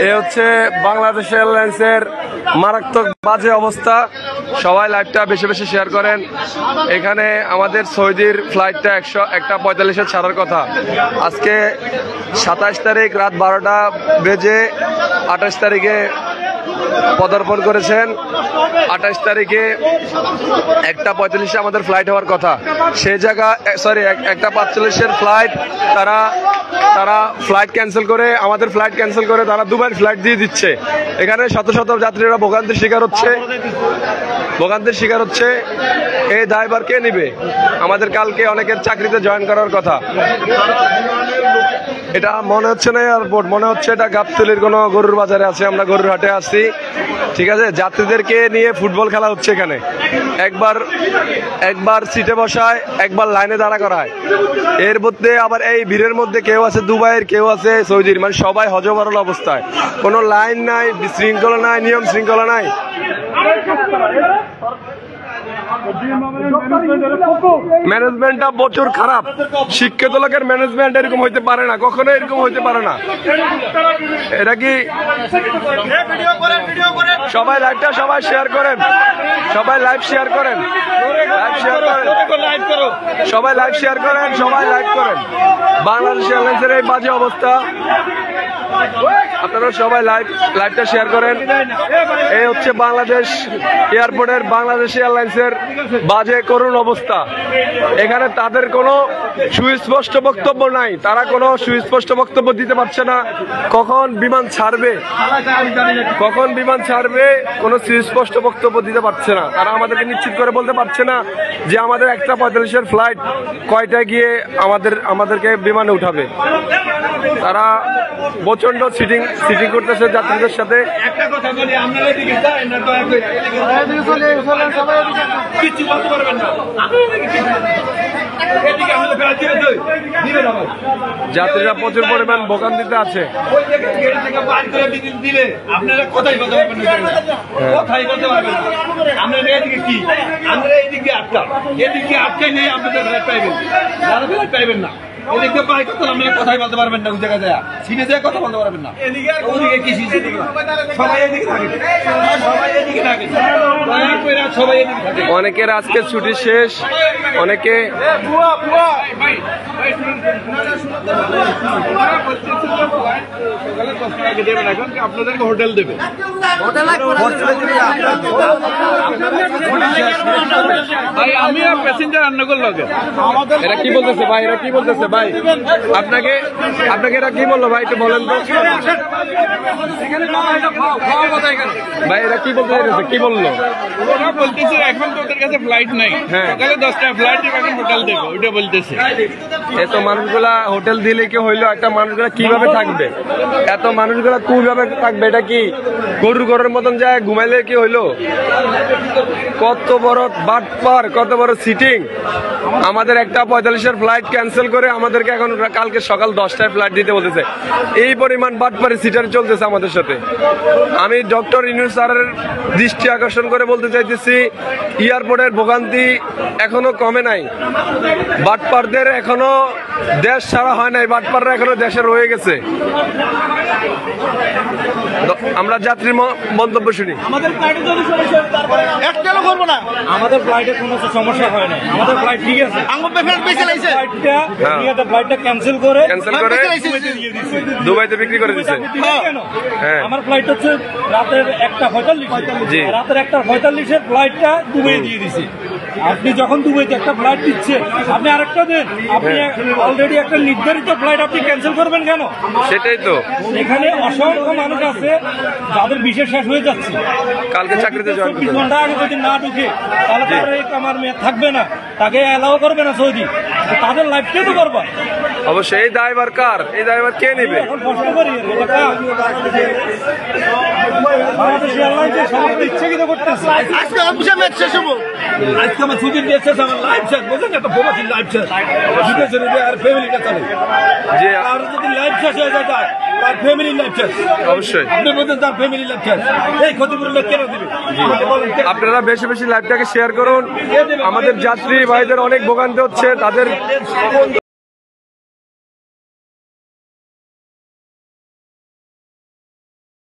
এ হচ্ছে বাংলাদেশ এয়ারলাইন্সের মারাত্মক বাজে অবস্থা। সবাই লাইভটা বেশি বেশি শেয়ার করেন। এখানে আমাদের সৌদির ফ্লাইটটা 1:45 ছাড়ার কথা। আজকে 27 তারিখ রাত 12টা বেজে 28 তারিখে পদার্পণ করেছেন। 28 তারিখে 1:45 আমাদের ফ্লাইট হওয়ার কথা। সেই জায়গা 1:45 ফ্লাইট তারা ফ্লাইট ক্যান্সেল করে, আমাদের ফ্লাইট ক্যান্সেল করে তারা দুবাইয়ের ফ্লাইট দিয়ে দিচ্ছে। এখানে শত শত যাত্রীরা ভোগান্তির শিকার হচ্ছে। এই দায়ভার কে নিবে? আমাদের কালকে অনেকের চাকরিতে জয়েন করার কথা। এটা মনে হচ্ছে না এয়ারপোর্ট, মনে হচ্ছে এটা গাবতলীর কোনো গরুর বাজারে আছে। আমরা গরুর হাটে আসছি, ঠিক আছে। যাত্রীদেরকে নিয়ে ফুটবল খেলা হচ্ছে এখানে। একবার সিটে বসায়, একবার লাইনে দাঁড়া করায়। এর মধ্যে আবার এই ভিড়ের মধ্যে কেউ আছে দুবাইয়ের, কেউ আছে সৌদির, মানে সবাই হজবরল অবস্থায়। কোনো লাইন নাই, শৃঙ্খলা নাই, নিয়ম শৃঙ্খলা নাই। ম্যানেজমেন্টটা প্রচুর খারাপ। শিক্ষিত লোকের ম্যানেজমেন্ট এরকম হইতে পারে না, কখনো এরকম হইতে পারে না। এটা কি সবাই লাইভটা সবাই শেয়ার করেন, সবাই লাইভ শেয়ার করেন, সবাই লাইভ শেয়ার করেন, সবাই লাইভ করেন। বাংলাদেশ এয়ারলাইন্সের এই বাজে অবস্থা, আপনারা সবাই লাইভটা শেয়ার করেন। এই হচ্ছে বাংলাদেশ এয়ারপোর্টের বাংলাদেশ এয়ারলাইন্সের বাজে করুণ অবস্থা। এখানে তাদের কোনো সুস্পষ্ট বক্তব্য নাই, তারা কোনো সুস্পষ্ট বক্তব্য দিতে পারছে না। কখন বিমান ছাড়বে কোনো সুস্পষ্ট বক্তব্য দিতে পারছে না। তারা আমাদেরকে নিশ্চিত করে বলতে পারছে না যে আমাদের 1:45 ফ্লাইট কয়টায় গিয়ে আমাদেরকে বিমানে উঠাবে। তারা প্রচন্ড সিটিং করতেছে যাত্রীদের সাথে। একটা কথা বলি, আপনারা এদিকে যান না, দয়া করে কিছু বলতে পারবেন না। যাত্রীরা প্রচুর পরিমাণ ভোগান্তিতে আছে। আপনারা কথাই বলতে পারবেন না, কথাই বলতে পারবেন না। আপনারা এদিকে কি, আপনারা এদিকে এদিকে আটকে নেই, আপনাদের পাইবেন না। এদিকে পাই কথা আপনারা কথাই বলতে পারবেন না, ওই জায়গায় যায় সিনে যায় কথা বলতে পারবেন না। ওদিকে কি সবাই এদিকে থাকে, সবাই এদিকে থাকে। অনেকের আজকে ছুটি শেষ, অনেকে আপনাদেরকে হোটেল দেবে। ভাই আমি প্যাসেঞ্জার আন্নগর লগে। এরা কি বলতেছে ভাই, এরা কি বলতেছে ভাই? আপনাকে এরা কি বললো ভাই, একটু বলেন তো ভাই। এরা কি বলতে চাইছে, কি বললো? ওরা বলতেছে এখন তো ওদের কাছে ফ্লাইট নাই, সকালে 10টায় ফ্লাইট এখন হোটেল দেবে, ওইটা বলতেছে। এত মানুষগুলা হোটেল দিলে কি হইলো? একটা মানুষগুলা কিভাবে থাকবে? এত মানুষগুলা কিভাবে থাকবে? এটা কি গরুর মতন যায় ঘুমাইলে কি হইলো? কত বড় বাটপার, কত বড় সিটিং। আমাদের 1:45 ফ্লাইট ক্যান্সেল করে আমাদেরকে এখন কালকে সকাল 10টায় ফ্লাইট দিতে বলতেছে। এই পরিমাণ বাটপারি সিটার চলতেছে আমাদের সাথে। আমি ডক্টর ইউনূস স্যারের দৃষ্টি আকর্ষণ করে বলতে চাইতেছি, এয়ারপোর্টের ভোগান্তি এখনো কমে নাই। বাটপারদের এখনো দেশ ছাড়া হয় নাই, বাটপাররা এখনো দেশে রয়ে গেছে। আমরা যাত্রীর মন্তব্য শুনি। আমাদের ফ্লাইটে যদি সমস্যা একটাও করবো না, আমাদের ফ্লাইটে কোনো সমস্যা হয় না, আমাদের ফ্লাইট ঠিক আছে। ফ্লাইটটা ক্যান্সেল করে দুবাইতে বিক্রি করে দিচ্ছে। আমার ফ্লাইট হচ্ছে রাতের 1:45, রাতের 1:45 ফ্লাইটটা দুবাই দিয়ে দিছে। আপনি যখন দুবাইতে একটা ফ্লাইট দিচ্ছে, আপনি আরেকটা দেন। আপনি অলরেডি একটা নির্ধারিত ফ্লাইট আপনি ক্যান্সেল করবেন কেন? সেটাই তো। এখানে অসংখ্য মানুষ আছে যাদের বিশেষ শেষ হয়ে যাচ্ছে, কালকে চাকরিতে জয়েন করতে 24 ঘন্টা আগে যদি না ঢুকে তাহলে তার আমার মেয়ে থাকবে না, তাকে অ্যালাউ করবে না সৌদি। তাদের লাইফটাই তো করবা। অবশ্যই এই দায়ভার কার? এই দায়ভার কে নেবে? এখন কষ্ট করি বাংলাদেশ এয়ারলাইন্সের সভাপতি ইচ্ছাকৃত করতেছে। আজকে অফিসে ম্যাচ শেষ হবো, আজকে আমার ছুটির ডেট শেষ, আমার লাইভ শেষ, বুঝলেন একটা প্রবাসী লাইভ শেষ, বিদেশের আর ফ্যামিলিটা চলে, যে আর যদি লাইভ শেষ হয়ে যায় তার ফ্যামিলি লাইভ শেষ। অবশ্যই আপনি বলছেন তার ফ্যামিলি লাইভ শেষ, এই ক্ষতিপূরণ কেন দিবে? আপনারা বেশি বেশি লাইভটাকে শেয়ার করুন। আমাদের যাত্রী ভাইদের অনেক ভোগান্তি হচ্ছে, তাদের